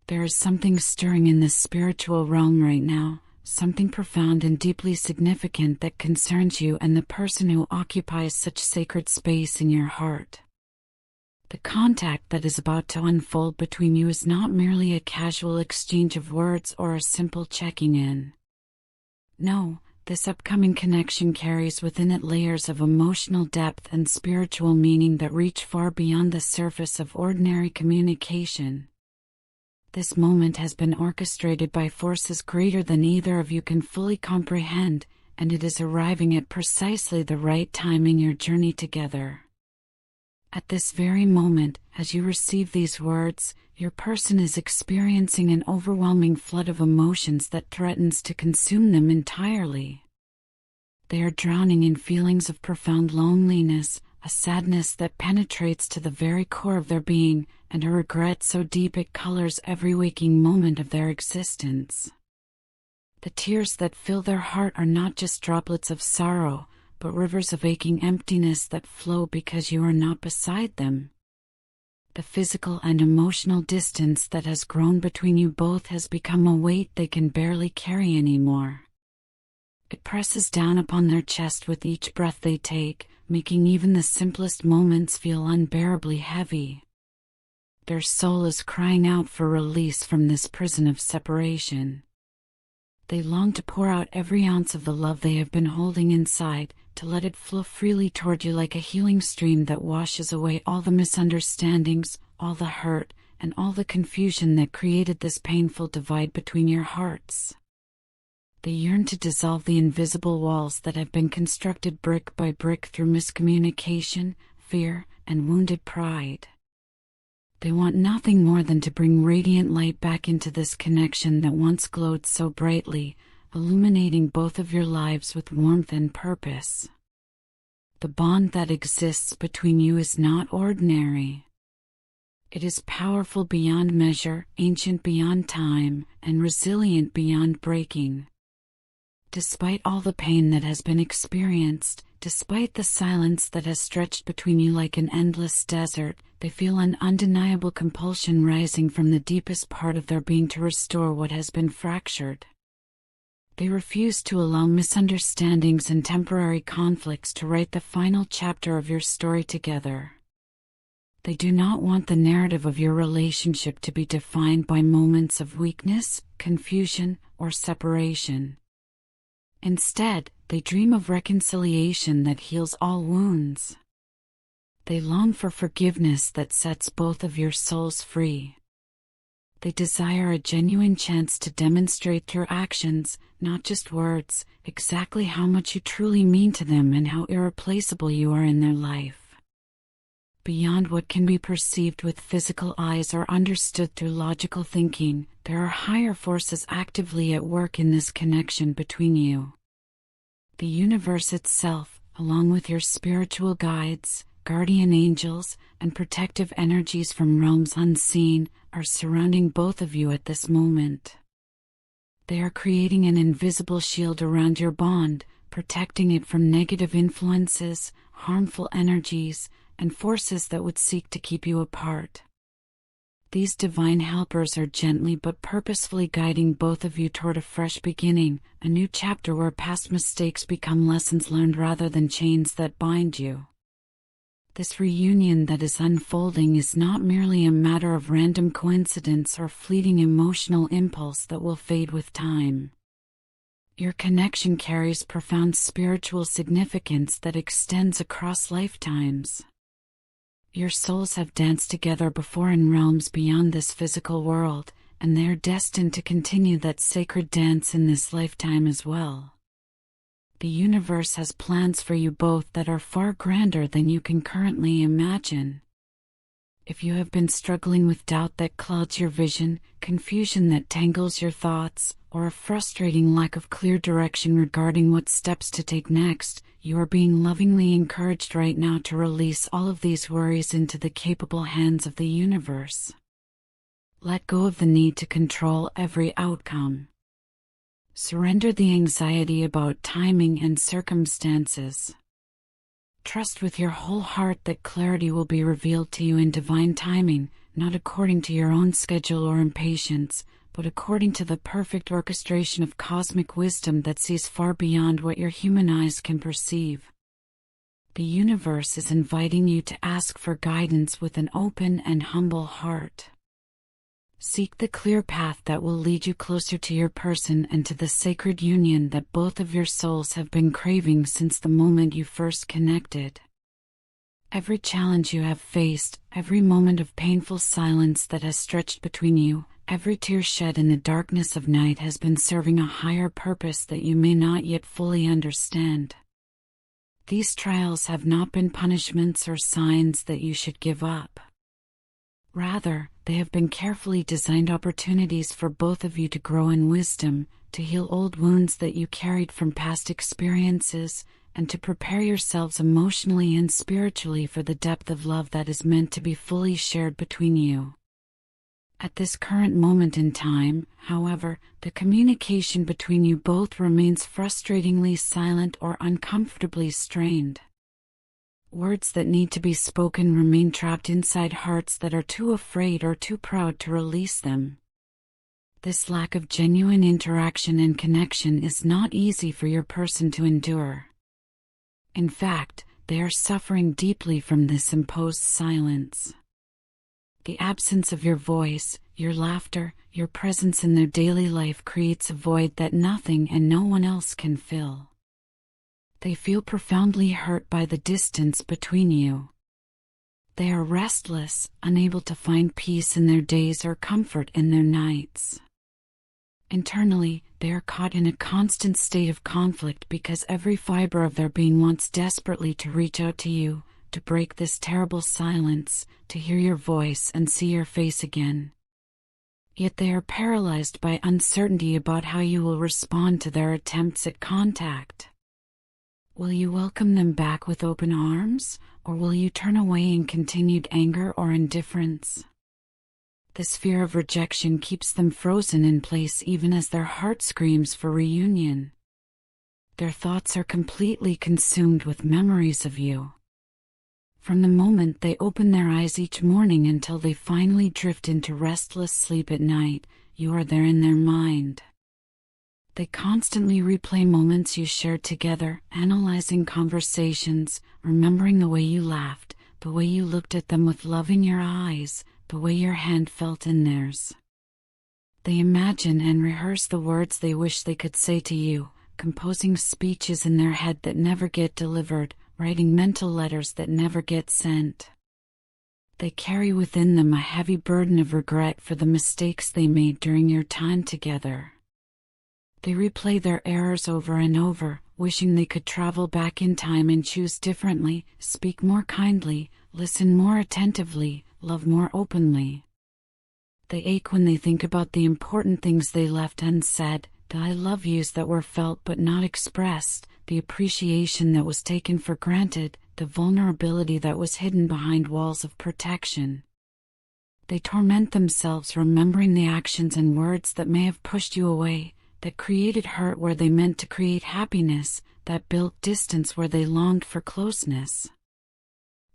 There is something stirring in this spiritual realm right now, something profound and deeply significant that concerns you and the person who occupies such sacred space in your heart. The contact that is about to unfold between you is not merely a casual exchange of words or a simple checking in. No, this upcoming connection carries within it layers of emotional depth and spiritual meaning that reach far beyond the surface of ordinary communication. This moment has been orchestrated by forces greater than either of you can fully comprehend, and it is arriving at precisely the right time in your journey together. At this very moment, as you receive these words, your person is experiencing an overwhelming flood of emotions that threatens to consume them entirely. They are drowning in feelings of profound loneliness, a sadness that penetrates to the very core of their being, and a regret so deep it colors every waking moment of their existence. The tears that fill their heart are not just droplets of sorrow, but rivers of aching emptiness that flow because you are not beside them. The physical and emotional distance that has grown between you both has become a weight they can barely carry anymore. It presses down upon their chest with each breath they take, making even the simplest moments feel unbearably heavy. Their soul is crying out for release from this prison of separation. They long to pour out every ounce of the love they have been holding inside, to let it flow freely toward you like a healing stream that washes away all the misunderstandings, all the hurt, and all the confusion that created this painful divide between your hearts. They yearn to dissolve the invisible walls that have been constructed brick by brick through miscommunication, fear, and wounded pride. They want nothing more than to bring radiant light back into this connection that once glowed so brightly, illuminating both of your lives with warmth and purpose. The bond that exists between you is not ordinary. It is powerful beyond measure, ancient beyond time, and resilient beyond breaking. Despite all the pain that has been experienced, despite the silence that has stretched between you like an endless desert, they feel an undeniable compulsion rising from the deepest part of their being to restore what has been fractured. They refuse to allow misunderstandings and temporary conflicts to write the final chapter of your story together. They do not want the narrative of your relationship to be defined by moments of weakness, confusion, or separation. Instead, they dream of reconciliation that heals all wounds. They long for forgiveness that sets both of your souls free. They desire a genuine chance to demonstrate through actions, not just words, exactly how much you truly mean to them and how irreplaceable you are in their life. Beyond what can be perceived with physical eyes or understood through logical thinking, there are higher forces actively at work in this connection between you. The universe itself, along with your spiritual guides, guardian angels, and protective energies from realms unseen, are surrounding both of you at this moment. They are creating an invisible shield around your bond, protecting it from negative influences, harmful energies, and forces that would seek to keep you apart. These divine helpers are gently but purposefully guiding both of you toward a fresh beginning, a new chapter where past mistakes become lessons learned rather than chains that bind you. This reunion that is unfolding is not merely a matter of random coincidence or fleeting emotional impulse that will fade with time. Your connection carries profound spiritual significance that extends across lifetimes. Your souls have danced together before in realms beyond this physical world, and they are destined to continue that sacred dance in this lifetime as well. The universe has plans for you both that are far grander than you can currently imagine. If you have been struggling with doubt that clouds your vision, confusion that tangles your thoughts, or a frustrating lack of clear direction regarding what steps to take next, you are being lovingly encouraged right now to release all of these worries into the capable hands of the universe. Let go of the need to control every outcome. Surrender the anxiety about timing and circumstances. Trust with your whole heart that clarity will be revealed to you in divine timing, not according to your own schedule or impatience, but according to the perfect orchestration of cosmic wisdom that sees far beyond what your human eyes can perceive. The universe is inviting you to ask for guidance with an open and humble heart. Seek the clear path that will lead you closer to your person and to the sacred union that both of your souls have been craving since the moment you first connected. Every challenge you have faced, every moment of painful silence that has stretched between you, every tear shed in the darkness of night has been serving a higher purpose that you may not yet fully understand. These trials have not been punishments or signs that you should give up. Rather, they have been carefully designed opportunities for both of you to grow in wisdom, to heal old wounds that you carried from past experiences, and to prepare yourselves emotionally and spiritually for the depth of love that is meant to be fully shared between you. At this current moment in time, however, the communication between you both remains frustratingly silent or uncomfortably strained. Words that need to be spoken remain trapped inside hearts that are too afraid or too proud to release them. This lack of genuine interaction and connection is not easy for your person to endure. In fact, they are suffering deeply from this imposed silence. The absence of your voice, your laughter, your presence in their daily life creates a void that nothing and no one else can fill. They feel profoundly hurt by the distance between you. They are restless, unable to find peace in their days or comfort in their nights. Internally, they are caught in a constant state of conflict because every fiber of their being wants desperately to reach out to you, to break this terrible silence, to hear your voice and see your face again. Yet they are paralyzed by uncertainty about how you will respond to their attempts at contact. Will you welcome them back with open arms, or will you turn away in continued anger or indifference? This fear of rejection keeps them frozen in place even as their heart screams for reunion. Their thoughts are completely consumed with memories of you. From the moment they open their eyes each morning until they finally drift into restless sleep at night, you are there in their mind. They constantly replay moments you shared together, analyzing conversations, remembering the way you laughed, the way you looked at them with love in your eyes, the way your hand felt in theirs. They imagine and rehearse the words they wish they could say to you, composing speeches in their head that never get delivered, writing mental letters that never get sent. They carry within them a heavy burden of regret for the mistakes they made during your time together. They replay their errors over and over, wishing they could travel back in time and choose differently, speak more kindly, listen more attentively, love more openly. They ache when they think about the important things they left unsaid, the I love yous that were felt but not expressed, the appreciation that was taken for granted, the vulnerability that was hidden behind walls of protection. They torment themselves remembering the actions and words that may have pushed you away, that created hurt where they meant to create happiness, that built distance where they longed for closeness.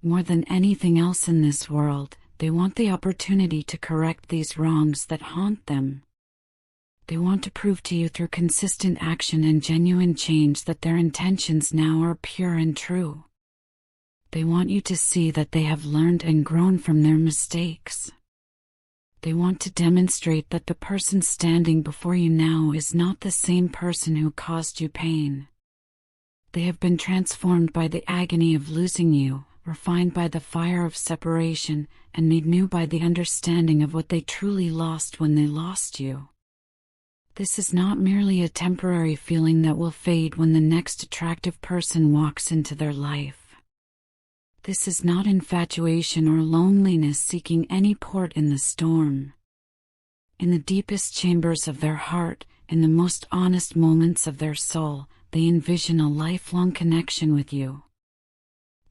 More than anything else in this world, they want the opportunity to correct these wrongs that haunt them. They want to prove to you through consistent action and genuine change that their intentions now are pure and true. They want you to see that they have learned and grown from their mistakes. They want to demonstrate that the person standing before you now is not the same person who caused you pain. They have been transformed by the agony of losing you, refined by the fire of separation, and made new by the understanding of what they truly lost when they lost you. This is not merely a temporary feeling that will fade when the next attractive person walks into their life. This is not infatuation or loneliness seeking any port in the storm. In the deepest chambers of their heart, in the most honest moments of their soul, they envision a lifelong connection with you.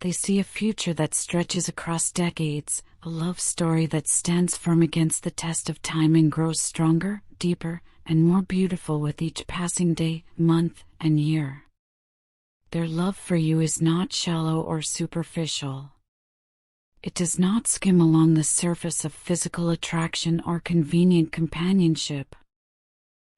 They see a future that stretches across decades, a love story that stands firm against the test of time and grows stronger, deeper, and more beautiful with each passing day, month, and year. Their love for you is not shallow or superficial. It does not skim along the surface of physical attraction or convenient companionship.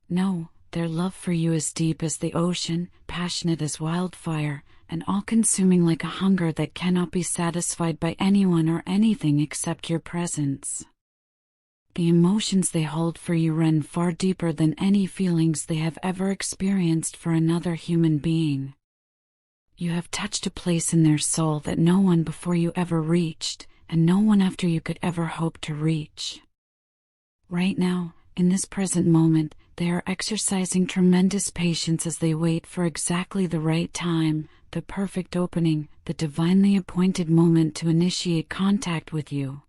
No, their love for you is deep as the ocean, passionate as wildfire, and all-consuming like a hunger that cannot be satisfied by anyone or anything except your presence. The emotions they hold for you run far deeper than any feelings they have ever experienced for another human being. You have touched a place in their soul that no one before you ever reached, and no one after you could ever hope to reach. Right now, in this present moment, they are exercising tremendous patience as they wait for exactly the right time, the perfect opening, the divinely appointed moment to initiate contact with you.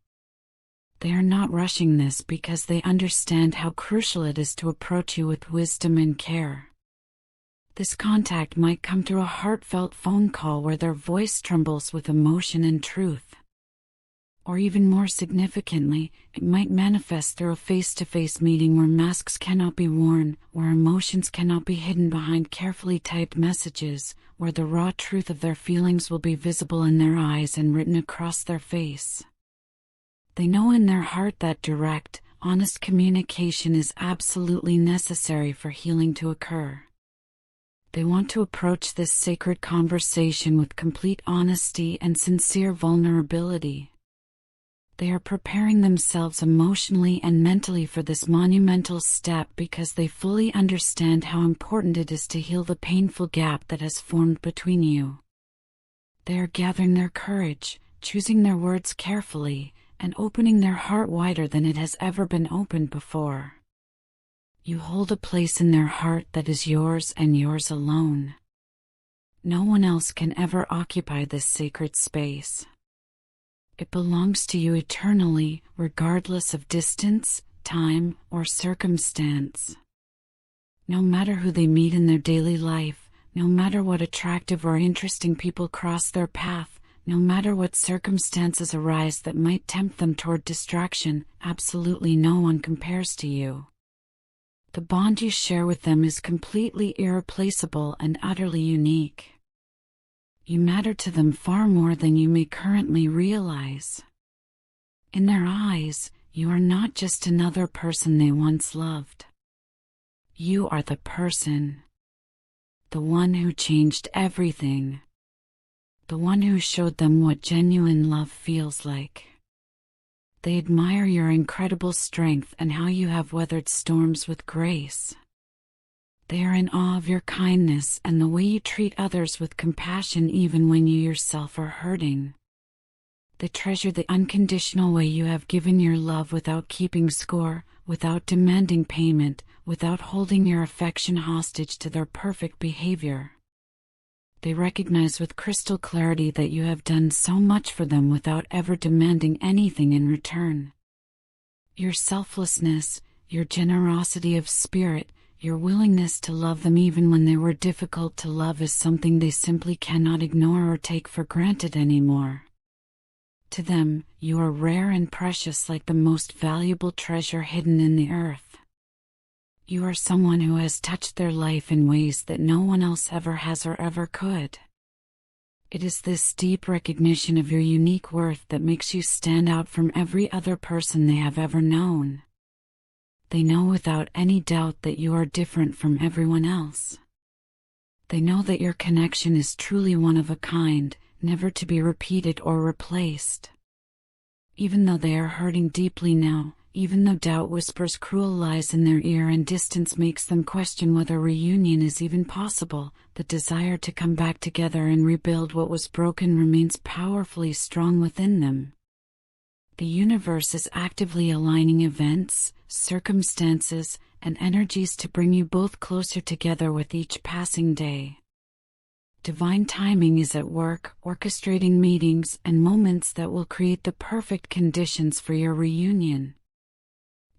They are not rushing this because they understand how crucial it is to approach you with wisdom and care. This contact might come through a heartfelt phone call where their voice trembles with emotion and truth. Or even more significantly, it might manifest through a face-to-face meeting where masks cannot be worn, where emotions cannot be hidden behind carefully typed messages, where the raw truth of their feelings will be visible in their eyes and written across their face. They know in their heart that direct, honest communication is absolutely necessary for healing to occur. They want to approach this sacred conversation with complete honesty and sincere vulnerability. They are preparing themselves emotionally and mentally for this monumental step because they fully understand how important it is to heal the painful gap that has formed between you. They are gathering their courage, choosing their words carefully, and opening their heart wider than it has ever been opened before. You hold a place in their heart that is yours and yours alone. No one else can ever occupy this sacred space. It belongs to you eternally, regardless of distance, time, or circumstance. No matter who they meet in their daily life, no matter what attractive or interesting people cross their path, no matter what circumstances arise that might tempt them toward distraction, absolutely no one compares to you. The bond you share with them is completely irreplaceable and utterly unique. You matter to them far more than you may currently realize. In their eyes, you are not just another person they once loved. You are the person. The one who changed everything. The one who showed them what genuine love feels like. They admire your incredible strength and how you have weathered storms with grace. They are in awe of your kindness and the way you treat others with compassion even when you yourself are hurting. They treasure the unconditional way you have given your love without keeping score, without demanding payment, without holding your affection hostage to their perfect behavior. They recognize with crystal clarity that you have done so much for them without ever demanding anything in return. Your selflessness, your generosity of spirit, your willingness to love them even when they were difficult to love is something they simply cannot ignore or take for granted anymore. To them, you are rare and precious like the most valuable treasure hidden in the earth. You are someone who has touched their life in ways that no one else ever has or ever could. It is this deep recognition of your unique worth that makes you stand out from every other person they have ever known. They know without any doubt that you are different from everyone else. They know that your connection is truly one of a kind, never to be repeated or replaced. Even though they are hurting deeply now, even though doubt whispers cruel lies in their ear and distance makes them question whether reunion is even possible, the desire to come back together and rebuild what was broken remains powerfully strong within them. The universe is actively aligning events, circumstances, and energies to bring you both closer together with each passing day. Divine timing is at work, orchestrating meetings and moments that will create the perfect conditions for your reunion.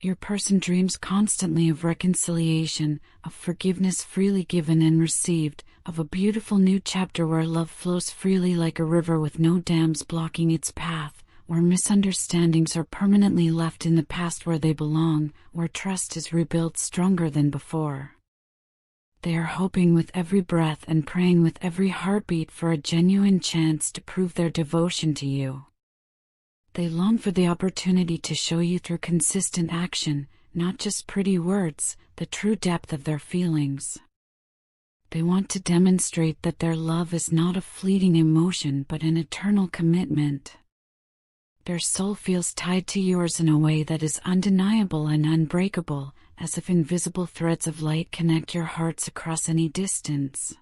Your person dreams constantly of reconciliation, of forgiveness freely given and received, of a beautiful new chapter where love flows freely like a river with no dams blocking its path, where misunderstandings are permanently left in the past where they belong, where trust is rebuilt stronger than before. They are hoping with every breath and praying with every heartbeat for a genuine chance to prove their devotion to you. They long for the opportunity to show you through consistent action, not just pretty words, the true depth of their feelings. They want to demonstrate that their love is not a fleeting emotion but an eternal commitment. Their soul feels tied to yours in a way that is undeniable and unbreakable, as if invisible threads of light connect your hearts across any distance.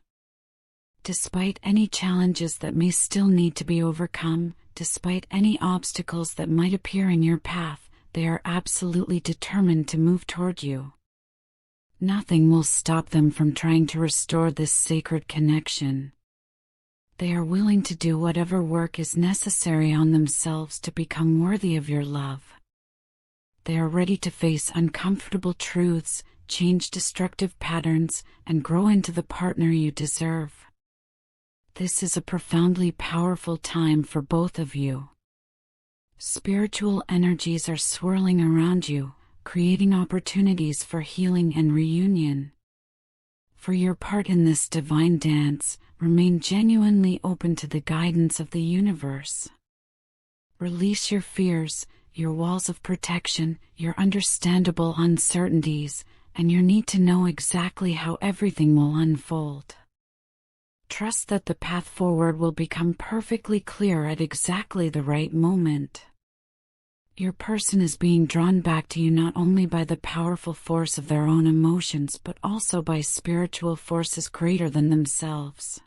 Despite any challenges that may still need to be overcome, despite any obstacles that might appear in your path, they are absolutely determined to move toward you. Nothing will stop them from trying to restore this sacred connection. They are willing to do whatever work is necessary on themselves to become worthy of your love. They are ready to face uncomfortable truths, change destructive patterns, and grow into the partner you deserve. This is a profoundly powerful time for both of you. Spiritual energies are swirling around you, creating opportunities for healing and reunion. For your part in this divine dance, remain genuinely open to the guidance of the universe. Release your fears, your walls of protection, your understandable uncertainties, and your need to know exactly how everything will unfold. Trust that the path forward will become perfectly clear at exactly the right moment. Your person is being drawn back to you not only by the powerful force of their own emotions but also by spiritual forces greater than themselves.